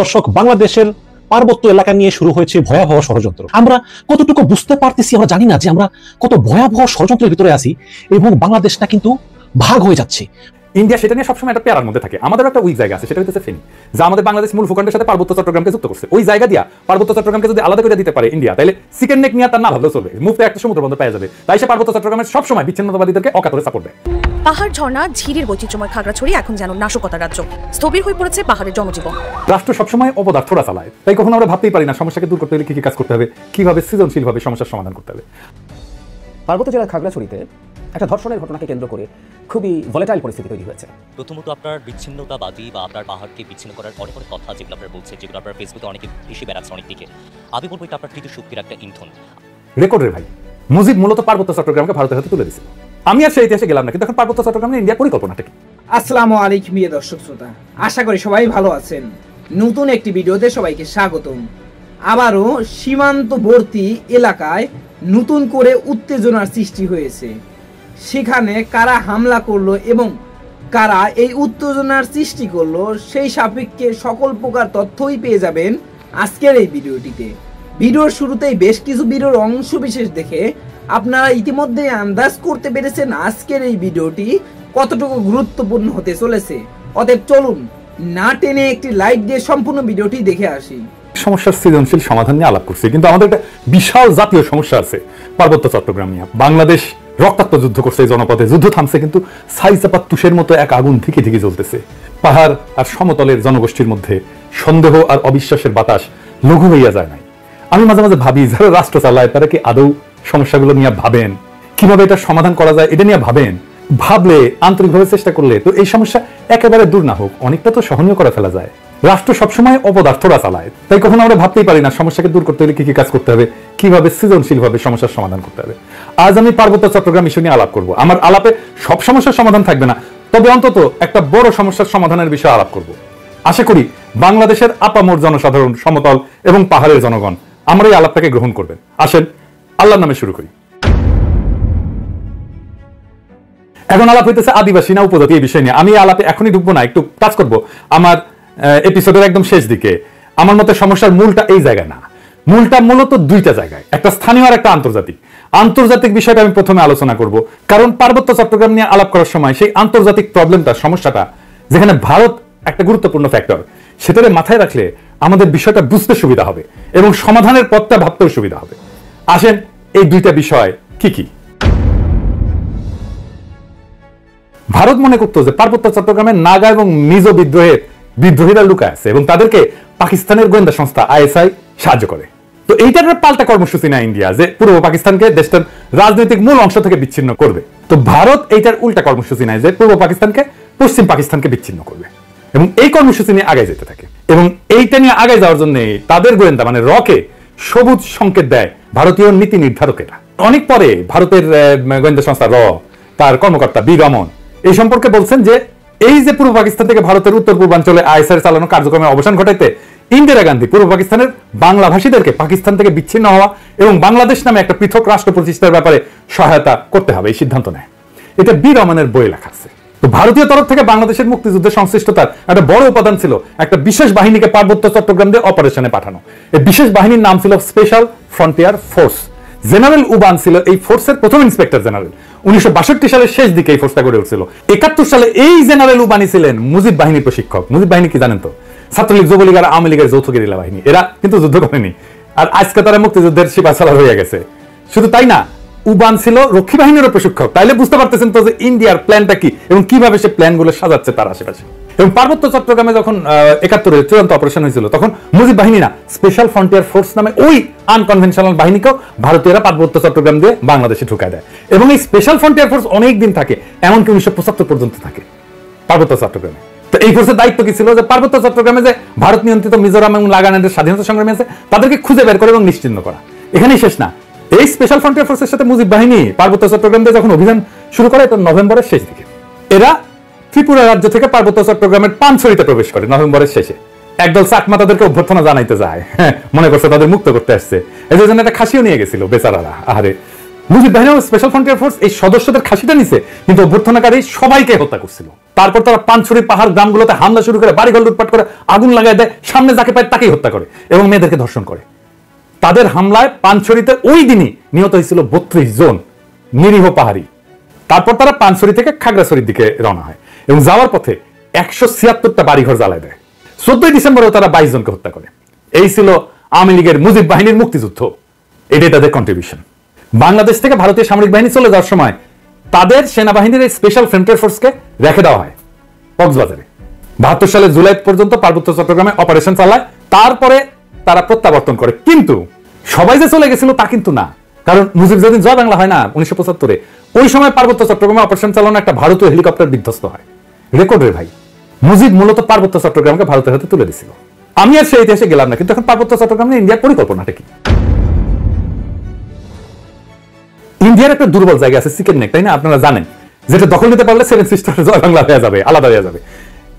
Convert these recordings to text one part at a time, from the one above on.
দর্শক, বাংলাদেশের পার্বত্য এলাকা নিয়ে শুরু হয়েছে ভয়াবহ ষড়যন্ত্র। আমরা কতটুকু বুঝতে পারতেছি আমরা জানি না যে আমরা কত ভয়াবহ ষড়যন্ত্রের ভিতরে আছি এবং বাংলাদেশটা কিন্তু ভাগ হয়ে যাচ্ছে। ইন্ডিয়া সেটা নিয়ে সবসময় একটা প্যারার মধ্যে থাকে। আমাদের একটা উইক জায়গা আছে, সেটা হচ্ছে ফেনী, যা আমাদের বাংলাদেশ মূল ভূখণ্ডের সাথে পার্বত্য চট্টগ্রামকে যুক্ত করছে। ওই জায়গা দিয়া পার্বত্য চট্টগ্রামকে যদি আলাদা করে দিতে পারে ইন্ডিয়া, তাহলে চিকেন নেক নিয়ে তার না ভাবলেও চলবে, মুফতে একটা সমুদ্র বন্দর পেয়ে যাবে। তাই সে পার্বত্য চট্টগ্রামের সবসময় বিচ্ছিন্নতাবাদীদেরকে অকাতরে সাপোর্ট দেয়। পাহাড়, ঝর্ণা, ঝিরির বৈচিত্র্যময় খাগড়াছড়ি এখন যেন নাশকতার রাজ্য। স্থবির হয়ে পড়েছে পাহাড়ের জনজীবন। রাষ্ট্র সবসময় অপদার্থরা চালায়, তাই কখনো আমরা ভাবতেই পারি না সমস্যাকে দূর করতে হলে কি কি কাজ করতে হবে, কিভাবে সৃজনশীলভাবে সমস্যার সমাধান করতে হবে। পার্বত্য জেলার খাগড়াছড়িতে একটা ধর্ষণের ঘটনাকে কেন্দ্র করে খুবই ভলেটাইল পরিস্থিতি তৈরি হয়েছে। প্রথমত আপনার বিচ্ছিন্নতাবাদী বা আপনার পাহাড়কে বিচ্ছিন্ন করার অনেক অনেক কথা যেগুলো আপনারা বলছেন, যেগুলো আপনার ফেসবুকে অনেকে বেশি বেড়াচ্ছে অনেক দিকে। আমি বলবো এটা আপনার তৃতীয় শক্তির একটা ইন্ধন। রেকর্ডের ভাই মুজিব মূলত পার্বত্য চট্টগ্রামকে ভারতের হাতে তুলে দিয়েছিল। আমি আর সেই ইতিহাসে গেলাম না, কিন্তু এখন পার্বত্য চট্টগ্রামে ইন্ডিয়ার পরিকল্পনাটা কি? আসসালামু আলাইকুম প্রিয় দর্শক শ্রোতা, আশা করি সবাই ভালো আছেন। নতুন একটি ভিডিওতে সবাইকে স্বাগতম। আবারও সীমান্তবর্তী এলাকায় নতুন করে উত্তেজনার সৃষ্টি হয়েছে। সেখানে কারা হামলা করলো এবং কারা এই উত্তেজনার সৃষ্টি করলো সেই সাপেক্ষে সকল প্রকার তথ্যই পেয়ে যাবেন আজকের এই ভিডিওটিতে। ভিডিওর শুরুতেই বেশ কিছু ভিডিওর অংশ বিশেষ দেখে আপনারা ইতিমধ্যে আন্দাজ করতে পেরেছেন আজকের এই ভিডিওটি কতটুকু গুরুত্বপূর্ণ হতে চলেছে। অতএব চলুন না টেনে একটি লাইক দিয়ে সম্পূর্ণ ভিডিওটি দেখে আসি। সমস্যার সৃজনশীল সমাধান নিয়ে আলাপ করছি, কিন্তু আমাদের একটা বিশাল জাতীয় সমস্যা আছে পার্বত্য চট্টগ্রাম নিয়ে। বাংলাদেশ রক্তাক্ত যুদ্ধ করছে এই জনপদে, যুদ্ধ থামছে কিন্তু ছাইচাপা তুষের মতো এক আগুন ধিকে ধিকে জ্বলতেছে। পাহাড় আর সমতলের জনগোষ্ঠীর মধ্যে সন্দেহ আর অবিশ্বাসের বাতাস লঘু হইয়া যায় নাই। আমি মাঝে মাঝে ভাবি যারা রাষ্ট্র চালায় তারা কি আদৌ সমস্যাগুলো নিয়ে ভাবেন, কিভাবে এটা সমাধান করা যায় এটা নিয়ে ভাবেন? ভাবলে, আন্তরিকভাবে চেষ্টা করলে তো এই সমস্যা একেবারে দূর না হোক অনেকটা তো সহনীয় করে ফেলা যায়। রাষ্ট্র সবসময় অপদার্থরা চালায়, তাই কখনো আমরা ভাবতেই পারি না সমস্যাকে দূর করতে হলে কি কি কাজ করতে হবে, কিভাবে সৃজনশীলভাবে সমস্যার সমাধান করতে হবে। আজ আমি পার্বত্য চট্টগ্রাম ইস্যু নিয়ে আলাপ করব। আমার আলাপে সব সমস্যার সমাধান থাকবে না, তবে অন্তত একটা বড় সমস্যার সমাধানের বিষয়ে আলাপ করব। আশা করি বাংলাদেশের আপামর জনসাধারণ, সমতল এবং পাহাড়ের জনগণ আমার এই আলাপটাকে গ্রহণ করবেন। আসেন আল্লাহর নামে শুরু করি। এখন আলাপ হইতেছে আদিবাসী না উপজাতি এই বিষয় নিয়ে। আমি আলাপে এখনই ঢুকবো না, একটু কাজ করব আমার এপিসোডের একদম শেষ দিকে। আমার মতে সমস্যার মূলটা এই জায়গায় না, মূলটা মূলত দুইটা জায়গায়, একটা স্থানীয় আর একটা আন্তর্জাতিক। আন্তর্জাতিক বিষয়টা আমি প্রথমে আলোচনা করব, কারণ পার্বত্য চট্টগ্রাম নিয়ে আলাপ করার সময় সেই আন্তর্জাতিক প্রবলেমটা, সমস্যাটা যেখানে ভারত একটা গুরুত্বপূর্ণ ফ্যাক্টর, সেটাকে মাথায় রাখলে আমাদের বিষয়টা বুঝতে সুবিধা হবে এবং সমাধানের পথটা ভাবতেও সুবিধা হবে। আসেন এই দুইটা বিষয় কি কি। ভারত মনে করতো যে পার্বত্য চট্টগ্রামে নাগা এবং মিজো বিদ্রোহীরা লুকায় আছে এবং তাদেরকে পাকিস্তানের গোয়েন্দা সংস্থা আইএসআই সাহায্য করে। তো এইটার পাল্টা কর্মসূচি না ইন্ডিয়া, যে পূর্ব পাকিস্তানকে দেশটার রাজনৈতিক মূল অংশ থেকে বিচ্ছিন্ন করবে। তো ভারত এইটার উল্টা কর্মসূচি নেয় যে পূর্ব পাকিস্তানকে পশ্চিম পাকিস্তানকে বিচ্ছিন্ন করবে এবং এই কর্মসূচি নিয়ে আগে যেতে থাকে। এবং এইটা নিয়ে আগে যাওয়ার জন্য তাদের গোয়েন্দা মানে রকে সবুজ সংকেত দেয় ভারতীয় নীতি নির্ধারকেরা। অনেক পরে ভারতের গোয়েন্দা সংস্থা র, তার কর্মকর্তা বি রমন এই সম্পর্কে বলছেন যে এই যে পূর্ব পাকিস্তান থেকে ভারতের উত্তর পূর্বাঞ্চলে আইএসআই চালানো কার্যক্রমের অবসান ঘটাইতে ইন্দিরা গান্ধী পূর্ব পাকিস্তানের বাংলা ভাষীদেরকে পাকিস্তান থেকে বিচ্ছিন্ন হওয়া এবং বাংলাদেশ নামে একটা পৃথক রাষ্ট্র প্রতিষ্ঠার ব্যাপারে সহায়তা করতে হবে এই সিদ্ধান্ত নেয়। এটা বি রমনের বইয়ে লেখা আছে। তো ভারতীয় তরফ থেকে বাংলাদেশের মুক্তিযুদ্ধের সংশ্লিষ্টতার একটা বড় উপাদান ছিল একটা বিশেষ বাহিনীকে পার্বত্য চট্টগ্রাম দিয়ে অপারেশনে পাঠানো। এই বিশেষ বাহিনীর নাম ছিল special frontier force. General Uban ছিল এই ফোর্সের প্রথম ইন্সপেক্টর জেনারেল। 1962 সালের শেষ দিকে এই ফোর্সটা গড়ে উঠছিল। 71 সালে এই জেনারেল উবানি ছিলেন মুজিব বাহিনীর প্রশিক্ষক। মুজিব বাহিনী কি জানেন তো? ছাত্রলীগ, যুবলীগ আর আওয়ামী লীগের যৌথ গেরিলা বাহিনী। এরা কিন্তু যুদ্ধ করেনি, আর আজকে তারা মুক্তিযুদ্ধের সিপাহসালার হয়ে গেছে। শুধু তাই না, উবান ছিল রক্ষী বাহিনীরও প্রশিক্ষক। তাইলে বুঝতে পারতেছেন তো যে ইন্ডিয়ার প্ল্যানটা কি এবং কিভাবে সে প্ল্যানগুলো সাজাচ্ছে তার আশেপাশে। এবং পার্বত্য চট্টগ্রামে যখন 71-এ চূড়ান্ত অপারেশন হয়েছিল তখন মুজিব বাহিনী না, স্পেশাল ফ্রন্টিয়ার ফোর্স নামে ওই আনকনভেনশনাল বাহিনীকেও ভারতীয়রা পার্বত্য চট্টগ্রাম দিয়ে বাংলাদেশে ঢুকায় দেয়। এবং এই স্পেশাল ফ্রন্টিয়ার ফোর্স অনেক দিন থাকে, এমনকি 1975 পর্যন্ত থাকে পার্বত্য চট্টগ্রামে। তো এই ফোর্সের দায়িত্ব কি ছিল? যে পার্বত্য চট্টগ্রামে যে ভারত নিয়ন্ত্রিত মিজোরাম এবং নাগাল্যান্ডের স্বাধীনতা সংগ্রামী আছে তাদেরকে খুঁজে বের করে এবং নিশ্চিহ্ন করা। এখানেই শেষ না, এই স্পেশাল ফ্রন্টিয়ার ফোর্সের সাথে মুজিব বাহিনী পার্বত্য চট্টগ্রাম দিয়ে যখন অভিযান শুরু করে, এটা নভেম্বরের শেষ দিকে। এরা ত্রিপুরা রাজ্য থেকে পার্বত্য চট্টগ্রামের পানছড়িতে প্রবেশ করে নভেম্বরের শেষে। একদল চাকমা তাদেরকে অভ্যর্থনা জানাইতে যায়, মনে করছে তাদের মুক্ত করতে আসছে। এই জন্য একটা খাসিও নিয়ে গেছিল বেচারারা। আহারে, মুজিব বাহিনী ও স্পেশাল ফ্রন্টিয়ার ফোর্স এই সদস্যদের খাসিটা নিছে, কিন্তু অভ্যর্থনাকারী সবাইকে হত্যা করছিল। তারপর তারা পানছড়ি পাহাড় গ্রামগুলোতে হামলা শুরু করে, বাড়িঘর লুটপাট করে, আগুন লাগায় দেয়, সামনে যাকে পায় তাকেই হত্যা করে এবং মেয়েদেরকে ধর্ষণ করে। তাদের হামলায় পানছড়িতে ওই দিনই নিহত হয়েছিল 32 জন নিরীহ পাহাড়ি। তারপর তারা পানছড়ি থেকে খাগড়াছড়ির দিকে রওনা হয় এবং যাওয়ার পথে 176টা বাড়িঘর জ্বালায় দেয়। 14 ডিসেম্বরেও তারা 22 জনকে হত্যা করে। এই ছিল আওয়ামী লীগের মুজিব বাহিনীর মুক্তিযুদ্ধ। এটাই তাদের কন্ট্রিবিউশন। বাংলাদেশ থেকে ভারতীয় সামরিক বাহিনী চলে যাওয়ার সময় তাদের সেনাবাহিনীর এই স্পেশাল ফ্রন্টিয়ার ফোর্সকে রেখে দেওয়া হয় কক্সবাজারে। 72 সালের জুলাই পর্যন্ত পার্বত্য চট্টগ্রামে অপারেশন চালায়, তারপরে তারা প্রত্যাবর্তন করে। কিন্তু সবাই যে চলে গেছিল তা কিন্তু না, কারণ মুজিব যেদিন জয় বাংলা হয় না 1975-এ, ওই সময় পার্বত্য চট্টগ্রামে অপারেশন চালানো একটা ভারতীয় হেলিকপ্টার বিধ্বস্ত হয়। রেকর্ডের ভাই, মুজিব মূলত পার্বত্য চট্টগ্রামকে ভারতের হাতে তুলে দিছিল। আমি আর সেই ইতিহাসে গেলাম না, কিন্তু এখন পার্বত্য চট্টগ্রাম নিয়ে ইন্ডিয়ার পরিকল্পনাটা কি? ইন্ডিয়ার একটা দুর্বল জায়গা আছে চিকেন নেক, তাই না? আপনারা জানেন, যেটা দখল নিতে পারলে 7 সিস্টার জয় বাংলা হয়ে যাবে, আলাদা হয়ে যাবে।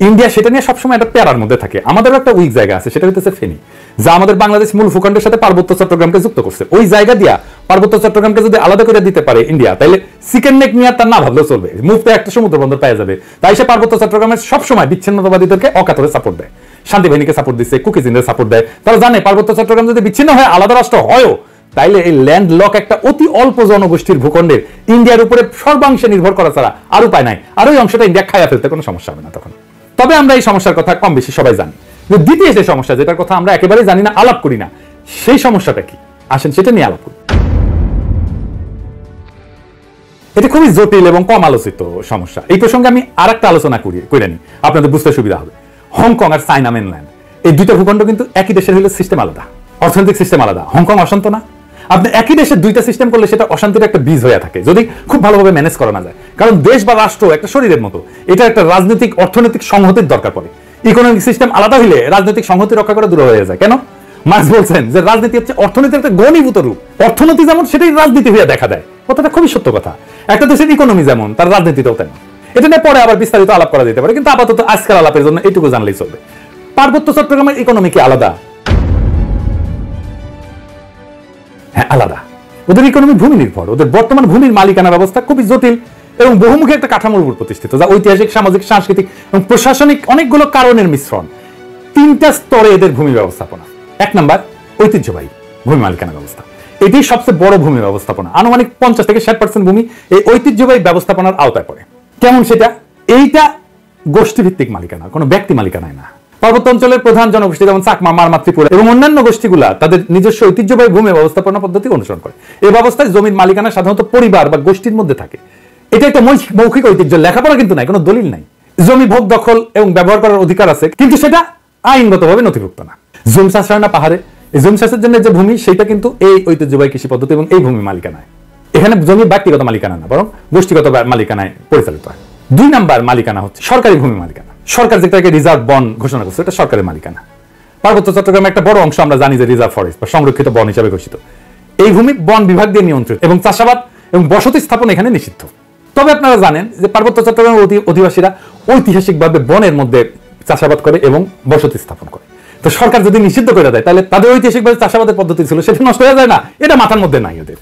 ইন্ডিয়া সেটা নিয়ে সবসময় একটা প্যারার মধ্যে থাকে। আমাদেরও একটা উইক জায়গা আছে, সেটা হচ্ছে ফেনী, যা আমাদের বাংলাদেশ মূল ভূখণ্ডের সাথে পার্বত্য চট্টগ্রামকে যুক্ত করছে। ওই জায়গা দিয়া পার্বত্য চট্টগ্রামকে যদি আলাদা করে দিতে পারে ইন্ডিয়া, তাহলে চিকেন নেক নিয়ে তার না ভাবলেও চলবে, মুফতে একটা সমুদ্র বন্দর পাওয়া যাবে। তাই সে পার্বত্য চট্টগ্রামের সবসময় বিচ্ছিন্নতাবাদীদেরকে অকাতরে সাপোর্ট দেয়, শান্তি বাহিনীকে সাপোর্ট দিচ্ছে, কুকিজিনদের সাপোর্ট দেয়। তারা জানে পার্বত্য চট্টগ্রাম যদি বিচ্ছিন্ন হয়, আলাদা রাষ্ট্র হয়ও, তাইলে এই ল্যান্ড লক একটা অতি অল্প জনগোষ্ঠীর ভূখণ্ডের ইন্ডিয়ার উপরে সর্বাংশে নির্ভর করা ছাড়া আর উপায় নাই। আর ওই অংশটা ইন্ডিয়া খাইয়া ফেলতে কোনো সমস্যা হবে না তখন। তবে আমরা এই সমস্যার কথা কম বেশি সবাই জানি। দ্বিতীয় যে সমস্যা, যেটার কথা আমরা একেবারেই জানি না, আলাপ করি না, সেই সমস্যাটা কি? আসেন সেটা নিয়ে আলাপ করি। এটা খুবই জটিল এবং কম আলোচিত সমস্যা। এই প্রসঙ্গে আমি আর একটা আলোচনা করে নিই, আপনাদের বুঝতে সুবিধা হবে। হংকং আর চায়না মেনল্যান্ড, এই দুইটা ভূখণ্ড কিন্তু একই দেশের হলে সিস্টেম আলাদা, অর্থনৈতিক সিস্টেম আলাদা। হংকং অশান্ত না? আপনি একই দেশের দুইটা সিস্টেম করলে সেটা অশান্তির একটা বীজ হয়ে থাকে, যদি খুব ভালোভাবে ম্যানেজ করা না যায়। কারণ দেশ বা রাষ্ট্র একটা শরীরের মতো, এটা একটা রাজনৈতিক অর্থনৈতিক সংহতির দরকার পড়ে। ইকোনমিক সিস্টেম আলাদা হইলে রাজনৈতিক সংহতি রক্ষা করা দূর হয়ে যায়। কেন? মার্কস বলছেন যে রাজনীতি হচ্ছে অর্থনীতির একটা ঘনীভূত রূপ। অর্থনীতি যেমন, সেটাই রাজনীতি হয়ে দেখা দেয়। কথাটা খুবই সত্য কথা। একটা দেশের ইকোনমি যেমন, তার রাজনীতিটাও তেমন। এটা নিয়ে পরে আবার বিস্তারিত আলাপ করা যেতে পারে, কিন্তু আপাতত আজকের আলাপের জন্য এইটুকু জানলেই চলবে। পার্বত্য চট্টগ্রামের ইকোনমি কি আলাদা? হ্যাঁ, আলাদা। ওদের ইকোনমি ভূমি নির্ভর। ওদের বর্তমান ভূমির মালিকানা ব্যবস্থা খুবই জটিল এবং বহুমুখী একটা কাঠামোর উপর প্রতিষ্ঠিত, যা ঐতিহাসিক, সামাজিক, সাংস্কৃতিক এবং প্রশাসনিক অনেকগুলো কারণের মিশ্রণ। 3টা স্তরে এদের ভূমি ব্যবস্থাপনা। 1 নাম্বার, ঐতিহ্যবাহী ভূমি মালিকানা ব্যবস্থা। এটি সবচেয়ে বড় ভূমি ব্যবস্থাপনা। আনুমানিক 50 থেকে 60% ভূমি এই ঐতিহ্যবাহী ব্যবস্থাপনার আওতায় পড়ে। কেমন সেটা? এইটা গোষ্ঠীভিত্তিক মালিকানা, কোনো ব্যক্তি মালিকানায় না। পার্বত্য অঞ্চলের প্রধান জনগোষ্ঠী যেমন চাকমা, মারমা, ত্রিপুরা এবং অন্যান্য গোষ্ঠীগুলা তাদের নিজস্ব ঐতিহ্যবাহী ভূমি ব্যবস্থাপনা পদ্ধতি অনুসরণ করে। এই ব্যবস্থায় জমির মালিকানা সাধারণত পরিবার বা গোষ্ঠীর মধ্যে থাকে। এটা একটা মৌখিক ঐতিহ্য, লেখাপড়া কিন্তু নাই, কোনো দলিল নাই। জমি ভোগ, দখল এবং ব্যবহার করার অধিকার আছে, কিন্তু সেটা আইনগতভাবে নথিভুক্ত না। জমি চাষ হয় না পাহাড়ে, এই জমি চাষের জন্য যে ভূমি, সেটা কিন্তু এই ঐতিহ্যবাহী কৃষি পদ্ধতি এবং এই ভূমি মালিকানায়। এখানে জমি ব্যক্তিগত মালিকানা না, বরং গোষ্ঠীগত মালিকানায় পরিচালিত হয়। 2 নাম্বার মালিকানা হচ্ছে সরকারি ভূমি মালিকানা। সরকার যেটাকে রিজার্ভ বন ঘোষণা করছে, এটা সরকারের মালিকানা। পার্বত্য চট্টগ্রামের একটা বড় অংশ আমরা জানি যে রিজার্ভ ফরেস্ট বা সংরক্ষিত বন হিসেবে ঘোষিত। এই ভূমি বন বিভাগ দিয়ে নিয়ন্ত্রিত এবং চাষাবাদ এবং বসতি স্থাপন এখানে নিষিদ্ধ। তবে আপনারা জানেন যে পার্বত্য চট্টগ্রামের অধিবাসীরা ঐতিহাসিকভাবে বনের মধ্যে চাষাবাদ করে এবং বসতি স্থাপন করে। তো সরকার যদি নিষিদ্ধ করে দেয়, তাহলে তাদের ঐতিহাসিকভাবে চাষাবাদের পদ্ধতি ছিল, সেটা নষ্ট হয়ে যায় না? এটা মাথার মধ্যে নাই ওদের।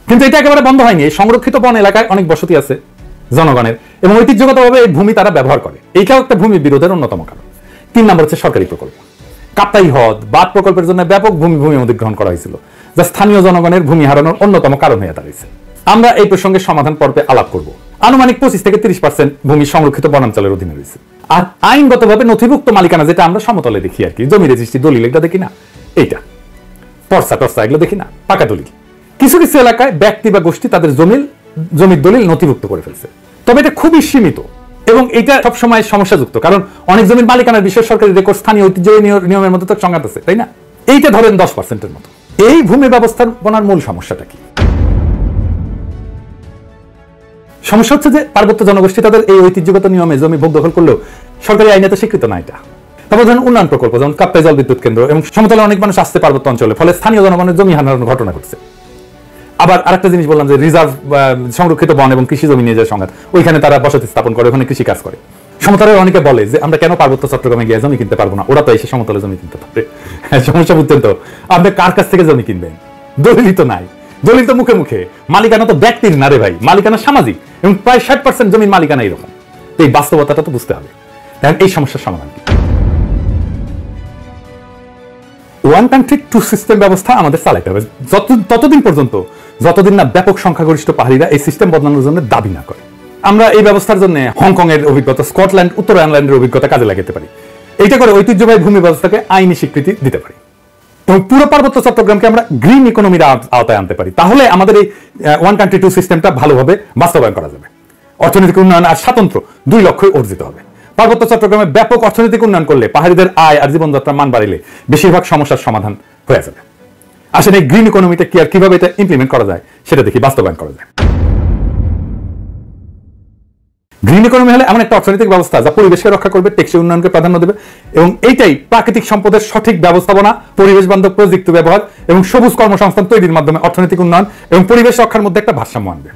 কিন্তু এটা একেবারে বন্ধ হয়নি। এই সংরক্ষিত বন এলাকায় অনেক বসতি আছে জনগণের এবং ঐতিহ্যগতভাবে এই ভূমি তারা ব্যবহার করে। এইটাও একটা ভূমি বিরোধের অন্যতম কারণ। 3 নম্বর হচ্ছে সরকারি প্রকল্প। কাপ্তাই হ্রদ, বাঁধ প্রকল্পের জন্য ব্যাপক ভূমি অধিগ্রহণ করা হয়েছিল, যা স্থানীয় জনগণের ভূমি হারানোর অন্যতম কারণ হয়ে দাঁড়িয়েছে। আমরা এই প্রসঙ্গে সমাধান পর্বে আলাপ করব। আনুমানিক 25 থেকে 30% ভূমি সংরক্ষিত বনাঞ্চলের অধীনে রয়েছে। আর আইনগতভাবে নথিভুক্ত মালিকানা, যেটা আমরা সমতলে দেখি আর কি, জমি রেজিস্ট্রি, দলিল, এটা দেখি না, এইটা পর্চা টর্চা এগুলো দেখি না, পাকা দলিল। কিছু কিছু এলাকায় ব্যক্তি বা গোষ্ঠী তাদের জমির দলিল নথিভুক্ত করে ফেলছে, তবে এটা খুবই সীমিত এবং এটা সবসময় সমস্যাযুক্ত, কারণ অনেক জমির মালিকানার বিষয় সরকারি রেকর্ড স্থানীয় ঐতিহ্যবাহী নিয়মের মধ্যে তো সংঘাত আছে, তাই না? এইটা ধরেন 10%-এর মতো। এই ভূমি ব্যবস্থাপনার মূল সমস্যাটা কি? সমস্যা হচ্ছে যে পার্বত্য জনগোষ্ঠী তাদের এই ঐতিহ্যগত নিয়মে জমি ভোগ দখল করলেও সরকারি আইনে তো স্বীকৃত না এটা। তারপর ধরেন উন্নয়ন প্রকল্প, যেমন কাপ্তাই জল বিদ্যুৎ কেন্দ্র এবং সমতলে অনেক মানুষ আসছে পার্বত্য অঞ্চলে, ফলে স্থানীয় জনগণের জমি হারানোর ঘটনা ঘটছে। আবার আরেকটা জিনিস বললাম যে রিজার্ভ সংরক্ষিত বন এবং কৃষি জমি নিয়ে যে সংঘাত, ওইখানে তারা বসতি স্থাপন করে, ওখানে কৃষি কাজ করে। সমতলে অনেকে বলে যে আমরা কেন পার্বত্য চট্টগ্রামে গিয়ে জমি কিনতে পারবো না, ওরা তো এসে সমতলে জমি কিনতে পারবে। সমস্যা বুঝছেন তো? আপনি কার কাছ থেকে জমি কিনবেন? দলিল তো নাই, দলিল তো মুখে মুখে। মালিকানা তো ব্যক্তির না রে ভাই, মালিকানা সামাজিক এবং প্রায় 60% জমির মালিকানা এরকম। তো এই বাস্তবতাটা তো বুঝতে হবে। দেখেন এই সমস্যার সমাধান কি? ওয়ান কান্ট্রি টু সিস্টেম ব্যবস্থা আমাদের চালাইতে হবে ততদিন পর্যন্ত যতদিন না ব্যাপক সংখ্যাগরিষ্ঠ পাহাড়িরা এই সিস্টেম বদলানোর জন্য দাবি না করে। আমরা এই ব্যবস্থার জন্য হংকং এর অভিজ্ঞতা, স্কটল্যান্ড, উত্তর আয়ারল্যান্ডের অভিজ্ঞতা কাজে লাগাতে পারি। এইটা করে ঐতিহ্যবাহী ভূমি ব্যবস্থাকে আইনি স্বীকৃতি দিতে পারি এবং পুরো পার্বত্য চট্টগ্রামকে আমরা গ্রিন ইকোনমির আওতায় আনতে পারি। তাহলে আমাদের এই ওয়ান কান্ট্রি টু সিস্টেমটা ভালোভাবে বাস্তবায়ন করা যাবে। অর্থনৈতিক উন্নয়ন আর স্বাতন্ত্র্য 2 লক্ষ্যই অর্জিত হবে। পার্বত্য চট্টগ্রামে ব্যাপক অর্থনৈতিক উন্নয়ন করলে, পাহাড়িদের আয় আর জীবনযাত্রার মান বাড়িলে বেশিরভাগ সমস্যার সমাধান হয়ে যাবে। আসলে এই গ্রিন ইকোনমিটা কি আর কিভাবে এটা ইমপ্লিমেন্ট করা যায় সেটা দেখি, বাস্তবায়ন করা যায়। গ্রিন ইকোনমি হলে এমন একটা অর্থনৈতিক ব্যবস্থা যা পরিবেশকে রক্ষা করবে, টেকসই উন্নয়নকে প্রাধান্য দেবে এবং এইটাই প্রাকৃতিক সম্পদের সঠিক ব্যবস্থাপনা, পরিবেশ বান্ধব প্রযুক্তি ব্যবহার এবং সবুজ কর্মসংস্থান তৈরির মাধ্যমে অর্থনৈতিক উন্নয়ন এবং পরিবেশ রক্ষার মধ্যে একটা ভারসাম্য আনবে।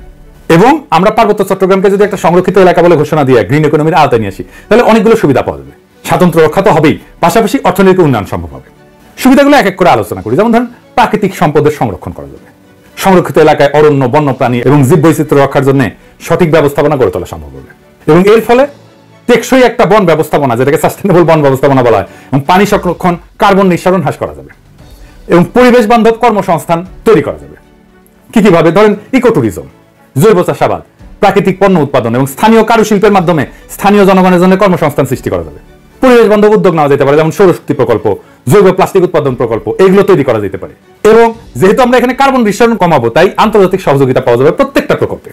এবং আমরা পার্বত্য চট্টগ্রামকে যদি একটা সংরক্ষিত এলাকা বলে ঘোষণা দিয়ে গ্রিন ইকোনমির আওতায় নিয়ে আসি, তাহলে অনেকগুলো সুবিধা পাওয়া যাবে। স্বাতন্ত্র রক্ষা তো হবেই, পাশাপাশি অর্থনৈতিক উন্নয়ন সম্ভব হবে। সুবিধাগুলো এক এক করে আলোচনা করি। যেমন ধরেন, প্রাকৃতিক সম্পদের সংরক্ষণ করা যাবে। সংরক্ষিত এলাকায় অরণ্য, বন্যপ্রাণী এবং জীববৈচিত্র্য রক্ষার জন্য সঠিক ব্যবস্থাপনা গড়ে তোলা সম্ভব হবে এবং এর ফলে টেকসই একটা বন ব্যবস্থাপনা, যেটাকে সাস্টেনেবল বন ব্যবস্থাপনা বলা হয়, এবং পানি সংরক্ষণ, কার্বন নিঃসরণ হ্রাস করা যাবে এবং পরিবেশ বান্ধব কর্মসংস্থান তৈরি করা যাবে। কিভাবে? ধরেন ইকো ট্যুরিজম, জৈব চাষাবাদ, প্রাকৃতিক পণ্য উৎপাদন এবং স্থানীয় কারুশিল্পের মাধ্যমে স্থানীয় জনগণের জন্য কর্মসংস্থান সৃষ্টি করা যাবে। পরিবেশ বান্ধব উদ্যোগ নেওয়া যেতে পারে, যেমন সৌরশক্তি প্রকল্প, জৈব প্লাস্টিক উৎপাদন প্রকল্প, এগুলো তৈরি করা যেতে পারে। এবং যেহেতু আমরা এখানে কার্বন নিঃসরণ কমাবো, তাই আন্তর্জাতিক সহযোগিতা পাওয়া যাবে প্রত্যেকটা প্রকল্পে।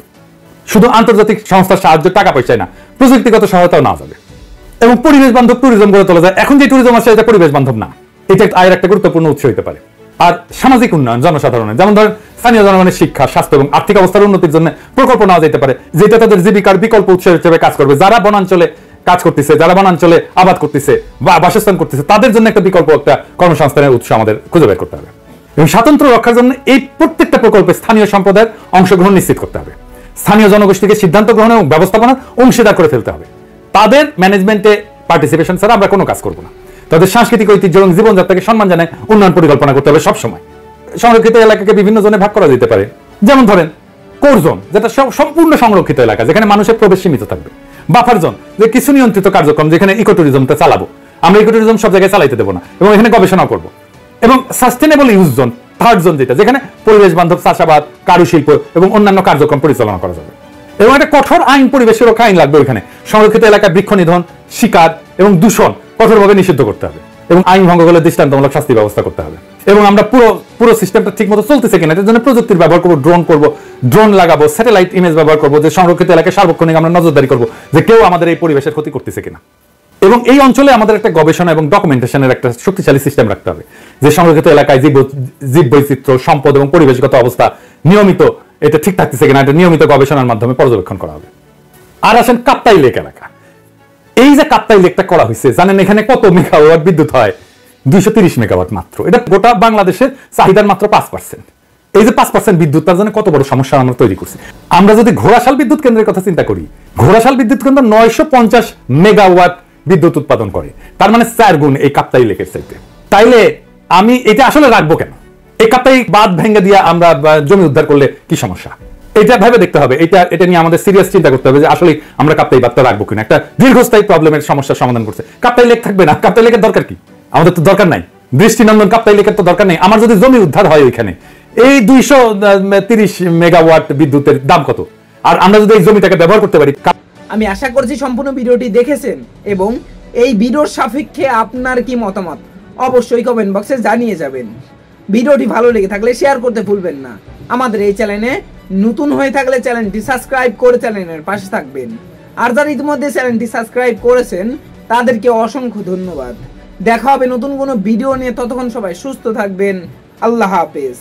শুধু আন্তর্জাতিক সংস্থার সাহায্য, টাকা পয়সায় না, প্রযুক্তিগত সহায়তাও নেওয়া যাবে এবং পরিবেশ বান্ধব ট্যুরিজম গড়ে তোলা যায়। এখন যে ট্যুরিজম আছে এটা পরিবেশ বান্ধব না, এটা আয়ের একটা গুরুত্বপূর্ণ উৎস হতে পারে। আর সামাজিক উন্নয়ন, জনসাধারণের, যেমন ধরেন স্থানীয় জনগণের শিক্ষা, স্বাস্থ্য এবং আর্থিক অবস্থার উন্নতির জন্য প্রকল্প নেওয়া যেতে পারে, যেটা তাদের জীবিকার বিকল্প উৎস হিসেবে কাজ করবে। যারা বনাঞ্চলে কাজ করতেছে, যারা বনাঞ্চলে আবাদ করতেছে বা বাসস্থান করতেছে, তাদের জন্য একটা বিকল্প, একটা কর্মসংস্থানের উৎস আমাদের খুঁজে বের করতে হবে। এবং স্বাতন্ত্র রক্ষার জন্য এই প্রত্যেকটা প্রকল্পে স্থানীয় সম্প্রদায়ের অংশগ্রহণ নিশ্চিত করতে হবে। স্থানীয় জনগোষ্ঠীকে সিদ্ধান্ত গ্রহণ এবং ব্যবস্থাপনার অংশীদার করে ফেলতে হবে। তাদের ম্যানেজমেন্টে পার্টিসিপেশন ছাড়া আমরা কোনো কাজ করবো না। তাদের সাংস্কৃতিক ঐতিহ্য এবং জীবনযাত্রাকে সম্মান জানায় উন্নয়ন পরিকল্পনা করতে হবে সবসময়। সংরক্ষিত এলাকাকে বিভিন্ন জোনে ভাগ করা যেতে পারে। যেমন ধরেন কোর জোন, যেটা সম্পূর্ণ সংরক্ষিত এলাকা, যেখানে মানুষের প্রবেশ সীমিত থাকবে। বাফার জোন, যে কিছু নিয়ন্ত্রিত কার্যক্রম, যেখানে ইকো ট্যুরিজমটা চালাবো। আমরা ইকো ট্যুরিজম সব জায়গায় চালাইতে দেবো না এবং এখানে গবেষণাও করবো। এবং sustainable use zone, third zone, যেখানে পরিবেশ বান্ধব চাষাবাদ, কারুশিল্প এবং অন্যান্য কার্যক্রম পরিচালনা করা যাবে। এবং একটা কঠোর আইন, পরিবেশ সুরক্ষা আইন লাগবে ওইখানে। সংরক্ষিত এলাকায় বৃক্ষ নিধন, শিকার এবং দূষণ কঠোরভাবে নিষিদ্ধ করতে হবে এবং আইন ভঙ্গ করলে দৃষ্টান্তমূলক শাস্তি ব্যবস্থা করতে হবে। এবং আমরা পুরো সিস্টেমটা ঠিক মতো চলতেছে কিনা এটার জন্য প্রযুক্তির ব্যবহার করবো, ড্রোন লাগাবো, স্যাটেলাইট ইমেজ ব্যবহার করবো, যে সংরক্ষিত এলাকায় সার্বক্ষণিক আমরা নজরদারি করবো যে কেউ আমাদের এই পরিবেশের ক্ষতি করতেছে কিনা। এবং এই অঞ্চলে আমাদের একটা গবেষণা এবং ডকুমেন্টেশনের একটা শক্তিশালী সিস্টেম রাখতে হবে, যে সংরক্ষিত এলাকায় জীববৈচিত্র্য, সম্পদ এবং পরিবেশগত অবস্থা নিয়মিত এটা ঠিক থাকতেছে কিনা, এটা নিয়মিত গবেষণার মাধ্যমে পর্যবেক্ষণ করা হবে। আর আসেন কাপ্তাই লেক এলাকা। এই যে কাপ্তাই লেকটা করা হয়েছে, জানেন এখানে কত মেগাওয়াট বিদ্যুৎ হয়? 230 মেগাওয়াট মাত্র। এটা গোটা বাংলাদেশের চাহিদার মাত্র 5%। এই যে 5% বিদ্যুৎ, তার জন্য কত বড় সমস্যা আমরা তৈরি করছি। আমরা যদি ঘোড়াশাল বিদ্যুৎ কেন্দ্রের কথা চিন্তা করি, ঘোড়াশাল বিদ্যুৎ কেন্দ্র 950 মেগাওয়াট বিদ্যুৎ উৎপাদন করে, তার মানে 4 গুণ এই কাপ্তাই লেকের চাইতে। তাইলে আমি এটা আসলে রাখবো কেন? এই কাপ্তাই বাঁধ ভেঙে দিয়ে আমরা জমি উদ্ধার করলে কি সমস্যা? এটা ভেবে দেখতে হবে। এটা নিয়ে আমাদের সিরিয়াস চিন্তা করতে হবে যে আসলে আমরা কাপ্তাই বাঁধটা রাখবো কিনা। একটা দীর্ঘস্থায়ী প্রবলেমের সমস্যার সমাধান করছে। কাপ্তাই লেক থাকবে না, কাপ্তাই লেকের দরকার কি? আমাদের তো দরকার নাই। দৃষ্টিনন্দন কাপ্তাই লেকের তো দরকার নেই। আমার যদি জমি উদ্ধার হয় ওইখানে, এই 230 মেগাওয়াট বিদ্যুতের দাম কত? আর আমরা যদি এই জমিটাকে ব্যবহার করতে পারি। আমি আশা করছি সম্পূর্ণ ভিডিওটি দেখেছেন এবং এই ভিডিওর সাপেক্ষে আপনার কি মতামত অবশ্যই কমেন্ট বক্সে জানিয়ে যাবেন। ভিডিওটি ভালো লেগে থাকলে শেয়ার করতে ভুলবেন না। আমাদের এই চ্যানেলে নতুন হয়ে থাকলে চ্যানেলটি সাবস্ক্রাইব করে চ্যানেলের পাশে থাকবেন। আর যারা ইতিমধ্যে চ্যানেলটি সাবস্ক্রাইব করেছেন তাদেরকে অসংখ্য ধন্যবাদ। দেখা হবে নতুন কোনো ভিডিও নিয়ে। ততক্ষণ সবাই সুস্থ থাকবেন। আল্লাহ হাফেজ।